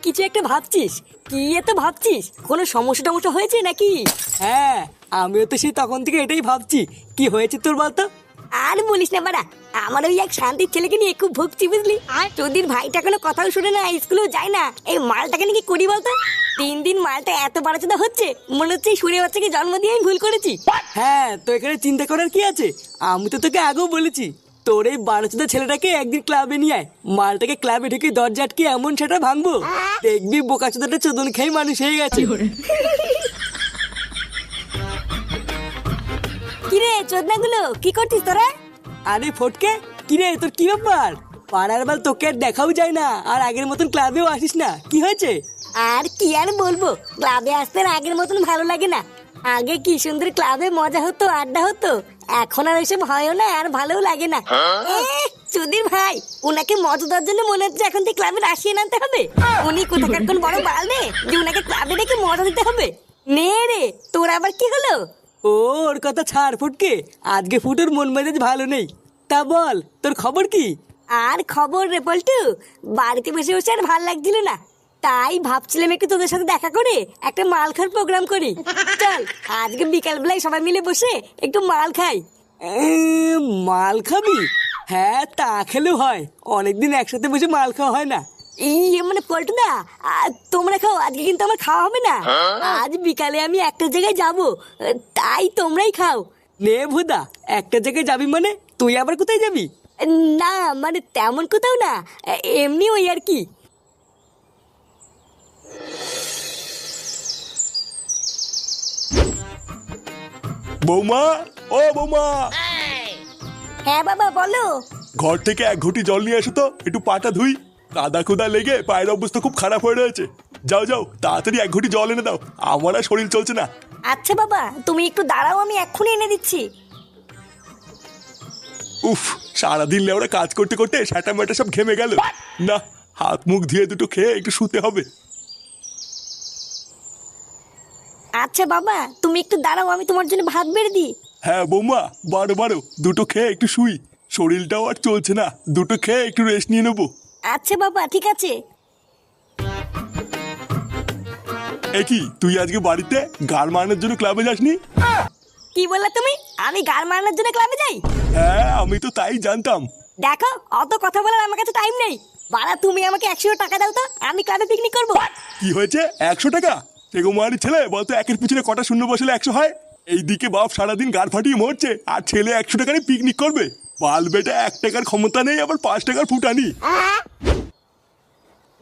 কিছু একটা ভাবছিস। কি এত ভাবছিস? কোনো সমস্যা টমস্যা হয়েছে নাকি? হ্যাঁ, আমিও তো সেই তখন থেকে এটাই ভাবছি। কি হয়েছে তোর বলতো? আর বলিস না বাড়া, আমার ওই এক শান্তির ছেলেকে নিয়ে খুব ভুগছি বুঝলি। আর তোদের ভাইটা কোনো কথাও শুনে না, স্কুলেও যায় না। এই মালটাকে নিয়ে কি করি বলতো? দিন দিন মালটা এত বাড়াচোদা হচ্ছে, মনে হচ্ছে এই সুরে বাচ্চাকে জন্ম দিয়ে আমি ভুল করেছি। হ্যাঁ, তো এখানে চিন্তা করার কি আছে? আমি তো তোকে আগেও বলেছি, তোর এই বারোচোদা ছেলেটাকে একদিন ক্লাবে নিয়ে আয়। মালটাকে ক্লাবে ঢুকে দরজা আটকে এমন সেটা ভাঙবো, দেখবি বোকাচোদাটা চোদন খেয়ে মানুষ হয়ে গেছে। কিরে চোদনাগুলো, কি করছিস তোরা? আরে ফটকে, কিরে তোর কি ব্যাপার? পাড়ার বাল তোকে আর দেখাও যায় না, আর আগের মতন ক্লাবেও আসিস না, কি হয়েছে? আর কি আর বলবো, ক্লাবে আসতে আর আগের মতন ভালো লাগে না। আগে কি সুন্দর ক্লাবে মজা হতো, আড্ডা হতো। এখন আর ওইসব হয়ও না, আর ভালোও লাগে না। সুধীর ভাই, উনাকে মজা দেওয়ার জন্য মনে হচ্ছে এখন থেকে ক্লাবে আসিয়ে আনতে হবে। উনি কোথাকার কোন বড় বাল নে যে উনাকে ক্লাবে রেখে মজা দিতে হবে? নে রে, তোর আবার কি হলো? ও, ওর কথা ছাড় ফটকে, আজকে ফুটোর মন মেজাজ ভালো নেই। তা বল, তোর খবর কি? আর খবর রে পল্টু, বাড়িতে বসে বসে আর ভাল লাগছিল না। তাই ভাবছিলাম একটু তোদের সাথে দেখা করে একটা মাল খাওয়ার প্রোগ্রাম করি। চল আজকে বিকাল বেলায় সবাই মিলে বসে একটু মাল খাই। মাল খাবি? হ্যাঁ, তা খেলেও হয়, অনেকদিন একসাথে বসে মাল খাওয়া হয় না। এই মানে পল্টুদা, তোমরা খাও, আজকে কিন্তু আমার খাওয়া হবে না। আজ বিকালে আমি একটা জায়গায় যাব, তাই তোমরাই খাও। নে ভুদা, একটা জায়গায় যাবি মানে? তুই আবার কোথায় যাবি? না মানে তেমন কোথাও না, এমনি ওই আর কি। বৌমা, ও বৌমা, হ্যাঁ বাবা বলো। ঘর থেকে এক ঘটি জল নিয়ে এসো তো, একটু পাটা ধুই। কাদা কুদা লেগে পায়ের অবস্থা খুব খারাপ হয়ে রয়েছে। যাও যাও, তাড়াতাড়ি এক ঘটি জল এনে দাও, আমার আর শরীর চলছে না। আচ্ছা বাবা, তুমি একটু দাঁড়াও, আমি এক্ষুনি এনে দিচ্ছি। উফ, সারাদিন লেওরা কাজ করতে করতে সাটা মেটা সব ঘেমে গেল। না, হাত মুখ ধুয়ে দুটো খেয়ে একটু শুতে হবে। আচ্ছা বাবা, তুমি একটু দাঁড়াও, আমি তোমার জন্য ভাত বেড়ে দিই। হ্যাঁ বৌমা, বারো বারো, দুটো খেয়ে একটু শুই। শরীরটাও আর চলছে না, দুটো খেয়ে একটু রেস্ট নিয়ে নেবো। আচ্ছা বাবা, ঠিক আছে। এ কি, তুই আজকে বাড়িতে গাড় মারানোর জন্য ক্লাবে যাসনি? কি বললা তুমি? আমি গাল মারানোর জন্য ক্লাবে যাই? হ্যাঁ, আমি তো তাই জানতাম। দেখো, অত কথা বলার আমার কাছে টাইম নেই। বাড়া, তুমি আমাকে 100 টাকা দাও তো, আমি ক্লাবে পিকনিক করবো। কি হয়েছে? 100 টাকা? তেগোমারি ছেলে, বলতো একের পিছনে কটা শূন্য বসলে 100 হয়? এইদিকে বাপ সারাদিন গাড় ফাটিয়ে মরছে, আর ছেলে 100 টাকারই পিকনিক করবে? বাল বেটা, 1 টাকার ক্ষমতা নেই, আবার 5 টাকার ফুটানি।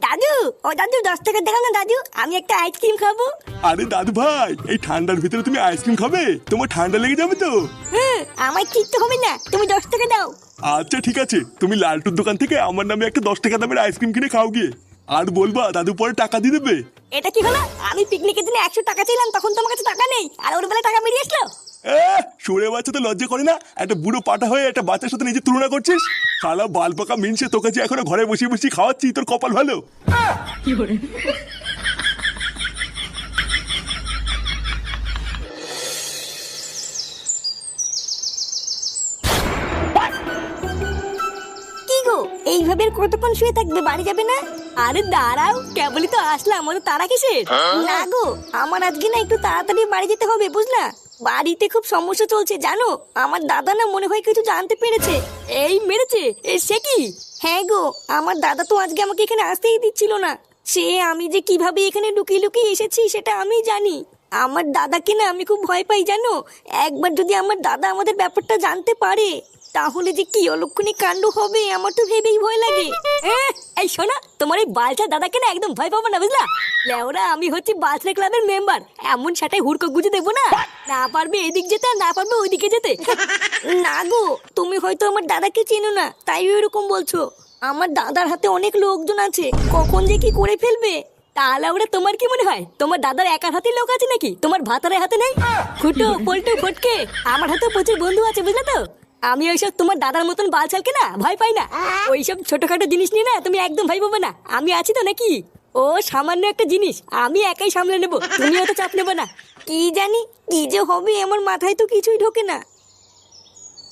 দাদু, ও দাদু, 10 টাকা দেখাও না দাদু, আমি একটা আইসক্রিম খাবো। আরে দাদু ভাই, এই ঠান্ডার ভিতরে তুমি আইসক্রিম খাবে? তোমার ঠান্ডা লেগে যাবে তো। আমায় কিনতে হবে না, তুমি 10 টাকা দাও। আচ্ছা ঠিক আছে, তুমি লালটুর দোকান থেকে আমার নামে একটা 10 টাকা দামের আইসক্রিম কিনে খাও গিয়ে। আর বলবা দাদু পরে টাকা দিয়ে দেবে। এটা কি হলো? আমি পিকনিকের দিনে 100 টাকা ছিলাম, তখন তোমার কাছে টাকা নেই, আর ওর বেলা টাকা বেরিয়ে আসলো। সরে বাচ্চা তো লজ্জা করে না? একটা বুড়ো পাটা হয়ে একটা বাচ্চার সাথে নিজে তুলনা করছিস? শালা বাল পাকা মিনসে, তোকে যে এখনো ঘরে বসে বসে খাওয়াচ্ছি, তোর কপাল ভালো। কি গো, এইভাবে আর কতক্ষণ শুয়ে থাকবে? বাড়ি যাবে না? আরে দাঁড়াও, কেবলই তো আসলাম, আমাদের তারা কিসের? না গো, আমার আজকে না একটু তাড়াতাড়ি বাড়ি যেতে হবে, বুঝলা? বাড়িতে খুব সমস্যা চলছে জানো। আমার দাদা না মনে হয় কিছু জানতে পেরেছে। এই মেরেছে? সে কি? হ্যাঁ গো, আমার দাদা তো আজকে আমাকে এখানে আসতেই দিচ্ছিল না। সে আমি যে কিভাবে এখানে লুকিয়ে লুকিয়ে এসেছি সেটা আমি জানি। আমার দাদাকে না আমি খুব ভয় পাই জানো। একবার যদি আমার দাদা আমাদের ব্যাপারটা জানতে পারে, তাহলে যে কি অলক্ষণী কাণ্ড হবে আমার তো ভেবেই ভয় লাগে। এই শোনা, তোমার এই বালছা দাদাকে না একদম ভয় পাবো না, বুঝলা? লেওরা, আমি হচ্ছি বালছা ক্লাবের মেম্বার, এমন সেটাই হুড়কো গুজে দেবো না। না পারবে এদিক যেতে, আর না পারবে ওইদিকে যেতে। না গো, তুমি হয়তো আমার দাদাকে চেনো না, তাই এরকম বলছো। আমার দাদার হাতে অনেক লোকজন আছে, কখন যে কি করে ফেলবে। তাহলে ওরা তোমার কি মনে হয় তোমার দাদার একার হাতে লোক আছে নাকি? তোমার ভাতারের হাতে নেই? ফুটো পল্টু ফটকে, আমার হাতে প্রচুর বন্ধু আছে, বুঝলে তো? আমি ওইসব তোমার দাদার মতন বালছালকে না ভয় পাই না। ওইসব ছোটখাটো জিনিস নিয়ে না তুমি একদম ভয় পাবে না, আমি আছি তো নাকি? ও সামান্য একটা জিনিস, আমি একাই সামলে নেবো, তুমি অত চাপ নেবে না। কি জানি কি যে হবে, আমার মাথায় তো কিছুই ঢোকে না।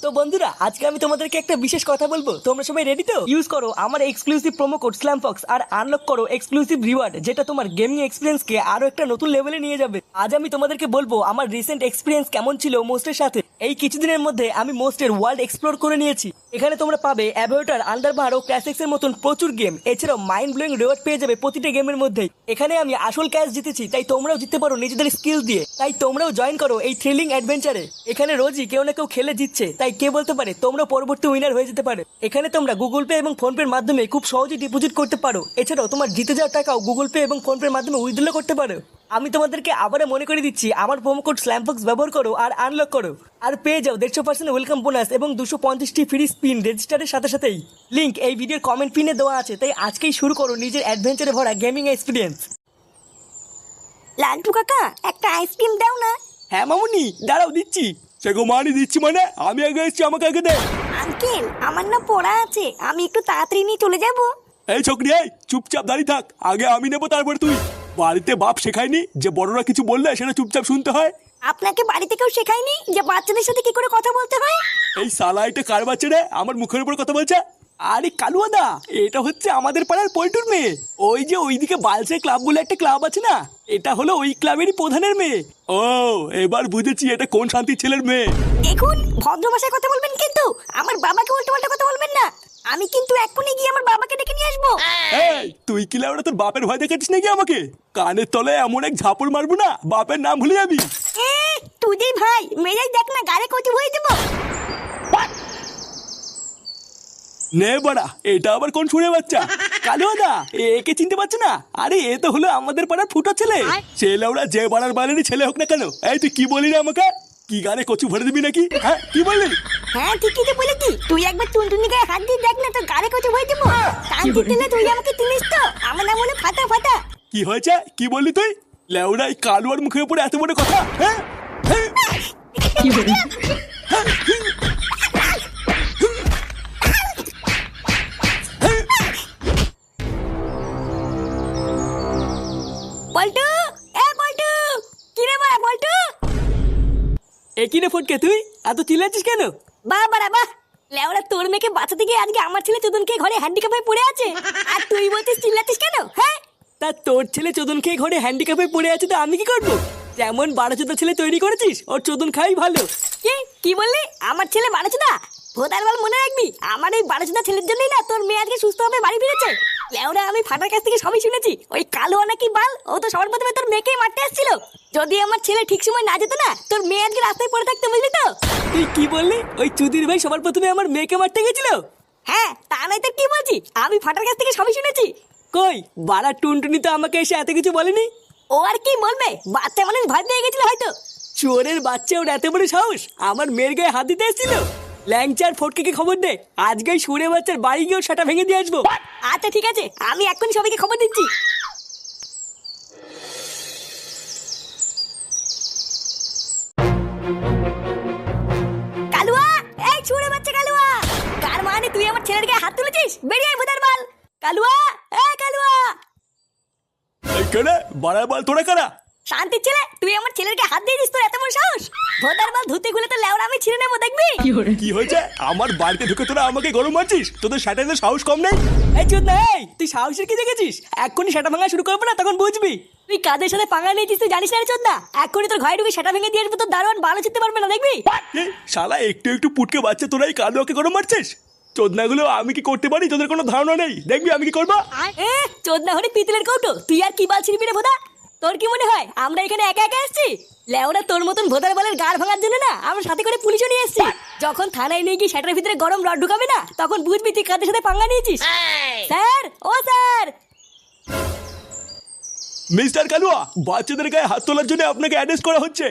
তো বন্ধুরা, আজকে আমি তোমাদেরকে একটা বিশেষ কথা বলবো। তোমরা সবাই রেডি তো? ইউজ করো আমার এক্সক্লুসিভ প্রোমো কোড স্ল্যামফক্স আর আনলক করো এক্সক্লুসিভ রিওয়ার্ড, যেটা তোমার গেমিং এক্সপিরিয়েন্সকে আরো একটা নতুন লেভেলে নিয়ে যাবে। আজ আমি তোমাদেরকে বলবো আমার রিসেন্ট এক্সপিরিয়েন্স কেমন ছিল মোস্টের সাথে। এই কিছুদিনের মধ্যে আমি মোস্টের ওয়ার্ল্ড এক্সপ্লোর করে নিয়েছি। এখানে তোমরা পাবে অ্যাভেটার, আন্ডারবার ও ক্লাসিক্সের মতন প্রচুর গেম। এছাড়াও মাইন্ড ব্লোয়িং রিওয়ার্ড পেয়ে যাবে প্রতিটা গেমের মধ্যেই। এখানে আমি আসল ক্যাশ জিতেছি, তাই তোমরাও জিততে পারো নিজেদের স্কিল দিয়ে। তাই তোমরাও জয়েন করো এই থ্রিলিং অ্যাডভেঞ্চারে। এখানে রোজই কেউ না কেউ খেলে জিতছে, তাই কে বলতে পারে তোমরা পরবর্তী উইনার হয়ে যেতে পারে। এখানে তোমরা গুগল পে এবং ফোন পের মাধ্যমে খুব সহজেই ডিপোজিট করতে পারো। এছাড়াও তোমার জিতে যাওয়ার টাকাও গুগল পে এবং ফোন পের মাধ্যমে উইথড্র করতে পারো। আমি তোমাদেরকে আবারও মনে করে দিচ্ছি, আমার প্রোমো কোড স্ল্যামফক্স ব্যবহার করো আর আনলক করো, আর পেয়ে যাও 150% ওয়েলকাম বোনাস এবং 250টি ফ্রি স্পিন রেজিস্টারের সাথে সাথেই। লিংক এই ভিডিওর কমেন্ট পিনে দেওয়া আছে। তাই আজকেই শুরু করো নিজের অ্যাডভেঞ্চারে ভরা গেমিং এক্সপিরিয়েন্স। লান্টু কাকা, একটা আইসক্রিম দাও না। হ্যাঁ মামুনি, দাঁড়াও দিচ্ছি। সে গো মারি দিচ্ছি মানে? আমি আগে এসেছি, আমাকে আগে দে। আঙ্কেল, আমার না পড়া আছে, আমি একটু তাড়াতাড়ি নিয়ে চলে যাব। এই ছোকরি, এই চুপচাপ দাঁড়িয়ে থাক। আগে আমি নেবো, তারপর তুই। বাড়িতে বাপ শেখায়নি যে বড়রা কিছু বললে সেটা চুপচাপ শুনতে হয়? আপনাকে বাড়িতে কেউ শেখায়নি যে বাচ্চাদের সাথে কি করে কথা বলতে হয়? এই সালা, এটা কার বাচ্চা রে আমার মুখের উপর কথা বলছে? আরে কালুয়াদা, এটা হচ্ছে আমাদের পাড়ার পল্টুর মেয়ে। ওই যে ওইদিকে বালসে ক্লাব বলে একটা ক্লাব আছে না, এটা হলো ওই ক্লাবেরই প্রধানের মেয়ে। ও, এবার বুঝেছি এটা কোন শান্তির ছেলের মেয়ে। দেখুন, ভদ্র ভাষায় কথা বলবেন, কিন্তু আমার বাবাকে উল্টো পাল্টা কথা বলবেন না। আমি কিন্তু এক্ষুনি গিয়ে আমার বাবাকে ডেকে নিয়ে আসবো। এই, তুই কি লাউড়া তোর বাপের ভয় দেখাচ্ছিস নাকি আমাকে? কানের তলে এমন এক ঝাপড় মারবো না, বাপের নাম ভুলে যাবি। তুই যেই ভাই, মেজাজ দেখ না, গাড়ি কচি হয়ে দেবো। নে বাড়া, এটা আবার কোন শুনে বাচ্চা? কালুয়াদা, একে চিনতে পারছো না? আরে এ তো হলো আমাদের পাড়ার ফুটো ছেলে। ছেলে ওরা যে বাড়ার বাড়ারই ছেলে হোক না কেন। এই তুই কি বলি রে আমাকে? কি গানে কচু ভরে দিবি নাকি? হ্যাঁ, কি বললি? হ্যাঁ, ঠিকই তো বলেছি। তুই একবার টুনটুনি গায়ে হাত দিয়ে দেখ না, তোর গাড়ি কচি হয়ে দেবো। কান দিতে তুই আমাকে চিনিস তো? আমার নাম হলো ফাটা ফাটা। কি হয়েছে? কি বললি তুই? লেউড়া, এই কালুয়ার মুখের উপরে এত বড় কথা? হ্যাঁ, হ্যাঁ? পল্টু, এ পল্টু, কি রে বাড়া পল্টু? একই রে ফটকে, তুই এত চিল্লাচ্ছিস কেন? বাহ বাড়া বাহ, লেওড়া তোর মেয়েকে বাঁচাতে গিয়ে আজকে আমার ছেলে চোদনকে ঘরে হ্যান্ডিক্যাপ হয়ে পড়ে আছে, আর তুই বলছিস চিল্লাচ্ছিস কেন? হ্যাঁ, তা তোর ছেলে চোদন খেয়ে ঘরে হ্যান্ডিক্যাপে পড়ে আছে, তো আমি কি করবো? যেমন বারোচোদা ছেলে তৈরি করেছিস, ওর চোদন খাই ভালো। কি বললি? আমার ছেলে বাড়াচোদা? ভোদার বল, মনে রাখবি, আমার এই বাড়াচোদা ছেলের জন্যই না তোর মেয়ে আজকে সুস্থভাবে বাড়ি ফিরেছে। লেওড়া, আমি ফাটার কাছ থেকে সবই শুনেছি। ওই কালো নাকি বাল, ও তো সবার প্রথমে তোর মেয়েকেই মারতে আসছিল। যদি আমার ছেলে ঠিক সময় না যেত না, তোর মেয়ে আজকে রাস্তায় পড়ে থাকতে, বুঝলি তো? তুই কি বললি? ওই চুদির ভাই সবার প্রথমে আমার মেয়েকে মারতে গেছিল? হ্যাঁ, তা নয় তো কি বলছি, আমি ফাটার কাছ থেকে সবই শুনেছি। কই, বাড়া টুনটুনি তো আমাকে এসে এত কিছু বলেনি। ও আর কি বলবে, বাচ্চা মানুষ ভয় পেয়ে গেছিল হয়তো। চোরের বাচ্চা, ওর এত বড় সাহস আমার মেয়ের গায়ে হাত দিতে এসেছিল। ল্যাংচার ফটকে খবর দে, আজকে সুরে বাচ্চার বাড়ি গিয়েও সেটা ভেঙে দিয়ে আসবো। আচ্ছা ঠিক আছে, আমি এক্ষুনি সবাইকে খবর দিচ্ছি। কালুয়া, এই ছুড়ে বাচ্চা কালুয়া, কার মানে তুই আমার ছেলের গায়ে হাত তুলেছিস? বেরিয়ে আয় ভোদার বাল। কালুয়া, এই কালুয়া। এই কেনে বাড়ার বাল, তোরা কারা? শান্তির ছেলে, তুই আমার ছেলের গায়ে হাত দিয়েছিস, তোর এত বড় সাহস? ভোদার বাল, ধুতে খুলে তো লেওড়া আমি ছিঁড়ে নেবো, দেখবি? কি হয়েছে? আমার বাড়িতে ঢুকে তোরা আমাকে গরম মারছিস? তোদের স্যাটেলের সাহস কম নেই? এই চোদ না, এই তুই সাহসের কি দেখেছিস? এক্ষুনি সেটা ভাঙা শুরু করবো না, তখন বুঝবি। তুই কাদের সাথে পাঙ্গা নিয়েছিস তুই জানিস না রে চোদনা? এক্ষুনি তোর ঘরে ঢুকে সেটা ভেঙে দিয়ে আসবো, তোর দারোয়ান ভালো চিনতে পারবে না, দেখবি? এ, শালা একটু একটু পুটকে বাচ্চা, তোরা এই কালুয়াকে গরম মারছিস? চোদনাগুলো আমি কি করতে পারি তোদের কোনো ধারণা নেই। দেখবি আমি কি করবো। চোদনা হলে পিতলের কৌটো, তুই আর কি বাল ছিড়বি রে ভোদা? তোর কি মনে হয় আমরা এখানে একা একা এসেছি? লেওরা, তোর মতন ভোদার বালের গাড় ভাঙার জন্য না আমরা সাথে করে পুলিশও নিয়ে এসেছি। যখন থানায় নিয়ে গিয়ে সেটার ভিতরে গরম রড ঢুকাবে না, তখন বুঝবি তুই কাদের সাথে পাঙ্গা নিয়েছিস। স্যার, ও স্যার। মিস্টার কালুয়া, বাচ্চাদের গায়ে হাত তোলার জন্য আপনাকে অ্যারেস্ট করা হচ্ছে।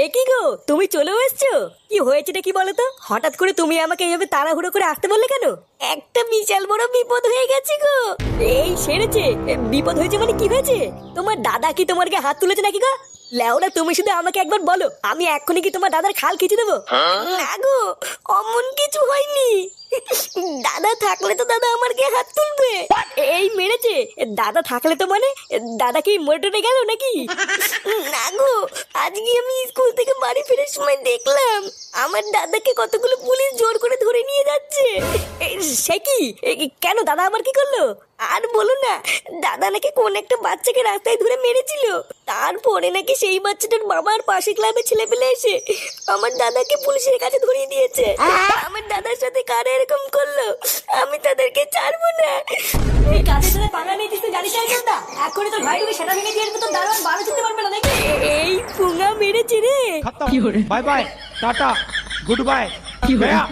এ কি গো, তুমি চলেও এসছো? কি হয়েছেটা কি বলো তো? হঠাৎ করে তুমি আমাকে এইভাবে তাড়াহুড়ো করে আসতে বললে কেন? একটা বিশাল বড় বিপদ হয়ে গেছে গো। এই সেরেছে? বিপদ হয়েছে মানে কি হয়েছে? তোমার দাদা কি তোমার গায়ে হাত তুলেছে নাকি গো? লেওরা, তুমি শুধু আমাকে একবার বলো, আমি এক্ষুনি কি তোমার দাদার খাল খিচে দেবো। না গো, অমন কিছু হয়নি। দাদা থাকলে তো দাদা আমার গায়ে হাত তুলবে। এই মেরেছে দাদা থাকলে তো মানে দাদা কি মরে টরে গেল নাকি? না গো, আজকে আমি স্কুল থেকে বাড়ি ফেরার সময় দেখলাম আমার দাদাকে কতগুলো পুলিশ জোর করে ধরে নিয়ে যাচ্ছে। সে কি? কেন দাদা আমার কি করলো? আর বলো না, দাদা নাকি কোন একটা বাচ্চাকে রাস্তায় ধরে মেরেছিল, তারপরে নাকি সেই বাচ্চাটার বাবার পাশে ক্লাবে ছেলে পেলে এসে আমার দাদাকে পুলিশের কাছে ধরিয়ে দিয়েছে। আমার দাদার সাথে কারা এরকম করলো, আমি তাদেরকে ছাড়বো না। এই কাজের সাথে পাঙ্গা নিয়ে তুই জানিস না কেনটা? এখনই তোর ভাই তোকে সেটা ভেঙে দিয়ে তো দারোয়ান বারো যেতে পারবে না নাকি? এই পুঙ্গা মেরেছে রে। खत्म bye bye tata good bye गया